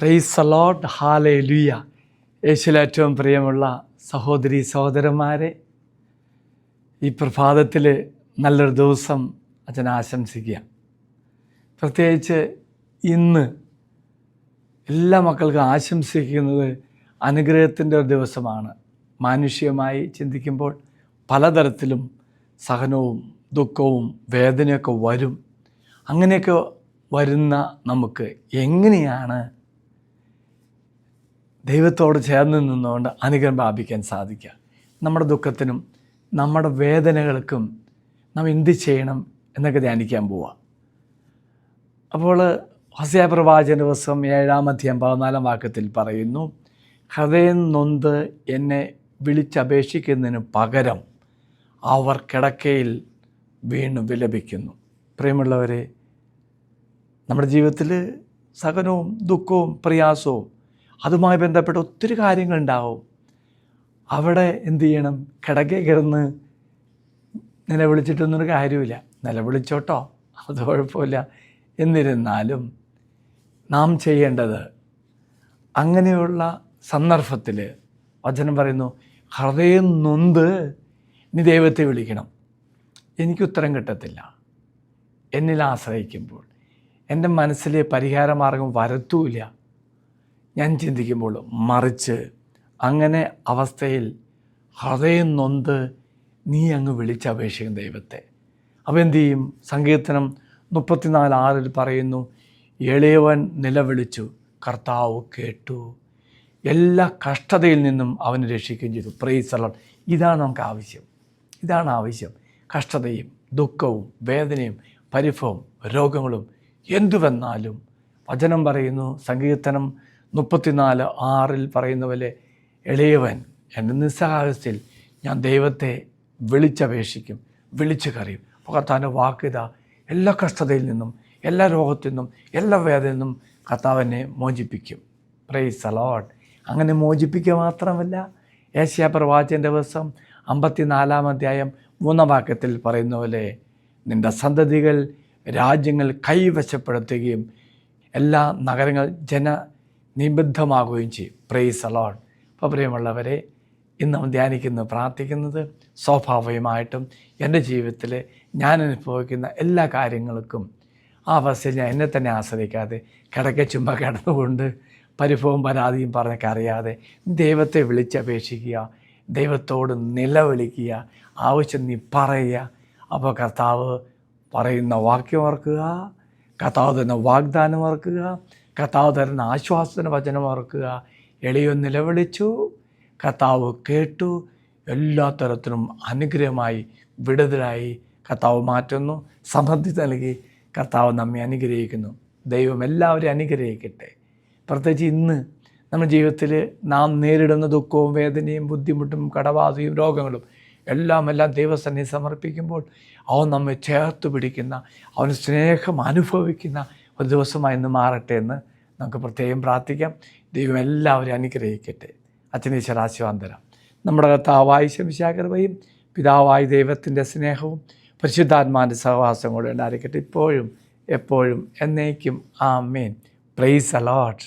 Price the Lord, hallelujah. യേശുവിൽ ഏറ്റവും പ്രിയമുള്ള സഹോദരി സഹോദരന്മാരെ, ഈ പ്രഭാതത്തിൽ നല്ലൊരു ദിവസം അച്ഛൻ ആശംസിക്കുക. പ്രത്യേകിച്ച് ഇന്ന് എല്ലാ മക്കൾക്കും ആശംസിക്കുന്നത് അനുഗ്രഹത്തിൻ്റെ ഒരു ദിവസമാണ്. മാനുഷികമായി ചിന്തിക്കുമ്പോൾ പലതരത്തിലും സഹനവും ദുഃഖവും വേദനയൊക്കെ വരും. അങ്ങനെയൊക്കെ വരുന്ന നമുക്ക് എങ്ങനെയാണ് ദൈവത്തോട് ചേർന്ന് നിന്നുകൊണ്ട് അനുഗ്രഹം പ്രാപിക്കാൻ സാധിക്കുക? നമ്മുടെ ദുഃഖത്തിനും നമ്മുടെ വേദനകൾക്കും നാം എന്ത് ചെയ്യണം എന്നൊക്കെ ധ്യാനിക്കാൻ പോവുക. അപ്പോൾ ഹോശേയ പ്രവാചകന്റെ പുസ്തകം 7-14 പറയുന്നു, ഹൃദയം നൊന്ത് എന്നെ വിളിച്ചപേക്ഷിക്കുന്നതിന് പകരം അവർ കിടക്കയിൽ വീണ് വിലപിക്കുന്നു. പ്രിയമുള്ളവരെ, നമ്മുടെ ജീവിതത്തിൽ സഹനവും ദുഃഖവും പ്രയാസവും അതുമായി ബന്ധപ്പെട്ട ഒത്തിരി കാര്യങ്ങളുണ്ടാവും. അവിടെ എന്തു ചെയ്യണം? കിടക്കയിൽ കിടന്ന് നിലവിളിച്ചിട്ടൊന്നൊരു കാര്യമില്ല. നിലവിളിച്ചോട്ടോ, അത് കുഴപ്പമില്ല. എന്നിരുന്നാലും നാം ചെയ്യേണ്ടത്, അങ്ങനെയുള്ള സന്ദർഭത്തിൽ വചനം പറയുന്നു, ഹൃദയം നൊന്ത് നീ ദൈവത്തെ വിളിക്കണം. എനിക്കുത്തരം കിട്ടത്തില്ല. എന്നിൽ ആശ്രയിക്കുമ്പോൾ എൻ്റെ മനസ്സിലെ പരിഹാരമാർഗം വരത്തൂല്ല ഞാൻ ചിന്തിക്കുമ്പോൾ. മറിച്ച് അങ്ങനെ അവസ്ഥയിൽ ഹൃദയം നൊന്ത് നീ അങ്ങ് വിളിച്ചപേക്ഷിക്കും ദൈവത്തെ. അപ്പോൾ എന്തു ചെയ്യും? സങ്കീർത്തനം 34:6 പറയുന്നു, എളിയവൻ നിലവിളിച്ചു, കർത്താവ് കേട്ടു, എല്ലാ കഷ്ടതയിൽ നിന്നും അവനെ രക്ഷിക്കുകയും ചെയ്തു. Price the Lord. ഇതാണ് നമുക്ക് ആവശ്യം. ഇതാണ് ആവശ്യം. കഷ്ടതയും ദുഃഖവും വേദനയും പരിഭവവും രോഗങ്ങളും എന്തു വന്നാലും വചനം പറയുന്നു, സങ്കീർത്തനം 34:6 പറയുന്ന പോലെ, എളിയവൻ എൻ്റെ നിസ്സഹായാവസ്ഥയിൽ ഞാൻ ദൈവത്തെ വിളിച്ചപേക്ഷിക്കും, വിളിച്ചു കറിയും. കർത്താവിൻ്റെ വാക്കിത എല്ലാ കഷ്ടതയിൽ നിന്നും എല്ലാ രോഗത്തിൽ നിന്നും എല്ലാ വേദനയിൽ നിന്നും കർത്താവിനെ മോചിപ്പിക്കും. Price the Lord. അങ്ങനെ മോചിപ്പിക്കുക മാത്രമല്ല, യെശയ്യാ പ്രവാചകന്റെ പുസ്തകം 54-3 പറയുന്ന പോലെ, നിൻ്റെ സന്തതികൾ രാജ്യങ്ങൾ കൈവശപ്പെടുത്തുകയും എല്ലാ നഗരങ്ങൾ ജനനിബദ്ധമാകുകയും ചെയ്യും. Price the Lord. അപ്പോൾ പ്രിയമുള്ളവരെ, ഇന്ന് നാം ധ്യാനിക്കുന്നത് പ്രാർത്ഥിക്കുന്നത് സ്വാഭാവികമായിട്ടും എൻ്റെ ജീവിതത്തിൽ ഞാൻ അനുഭവിക്കുന്ന എല്ലാ കാര്യങ്ങൾക്കും ആ അവസ്ഥയിൽ ഞാൻ എന്നെ തന്നെ ആശ്രയിക്കാതെ കിടക്ക ചുമ്മാ കിടന്നുകൊണ്ട് പരിഭവവും പരാതിയും പറഞ്ഞൊക്കെ അറിയാതെ ദൈവത്തെ വിളിച്ചപേക്ഷിക്കുക, ദൈവത്തോട് നിലവിളിക്കുക, ആവശ്യം നീ പറയുക. അപ്പോൾ കർത്താവ് പറയുന്ന വാക്യം ഓർക്കുക, കർത്താവ് തരുന്ന വാഗ്ദാനം ഓർക്കുക, കർത്താവ് തരുന്ന ആശ്വാസത്തിന് വചനം ഓർക്കുക. എളിയവൻ നിലവിളിച്ചു, കർത്താവ് കേട്ടു, എല്ലാ തരത്തിലും അനുഗ്രഹമായി വിടുതലായി കർത്താവ് മാറ്റുന്നു, സമൃദ്ധി നൽകി കർത്താവ് നമ്മെ അനുഗ്രഹിക്കുന്നു. ദൈവം എല്ലാവരെയും അനുഗ്രഹിക്കട്ടെ. പ്രത്യേകിച്ച് ഇന്ന് നമ്മുടെ ജീവിതത്തിൽ നാം നേരിടുന്ന ദുഃഖവും വേദനയും ബുദ്ധിമുട്ടും കടബാധയും രോഗങ്ങളും എല്ലാം ദൈവസന്നിധി സമർപ്പിക്കുമ്പോൾ അവൻ നമ്മെ ചേർത്ത് പിടിക്കുന്ന, അവന് സ്നേഹം അനുഭവിക്കുന്ന ഒരു ദിവസമായി ഇന്ന് മാറട്ടെ എന്ന് നമുക്ക് പ്രത്യേകം പ്രാർത്ഥിക്കാം. ദൈവം എല്ലാവരെയും അനുഗ്രഹിക്കട്ടെ. അച്ഛനീശ്വര ആശീർവാദം. നമ്മുടെ കർത്താവായ മിശിഹായുടെ കൃപയും പിതാവായ ദൈവത്തിൻ്റെ സ്നേഹവും പരിശുദ്ധാത്മാവിൻ്റെ സഹവാസം കൂടെ ഉണ്ടായിരിക്കട്ടെ, ഇപ്പോഴും എപ്പോഴും എന്നേക്കും. ആമേൻ. Praise the Lord.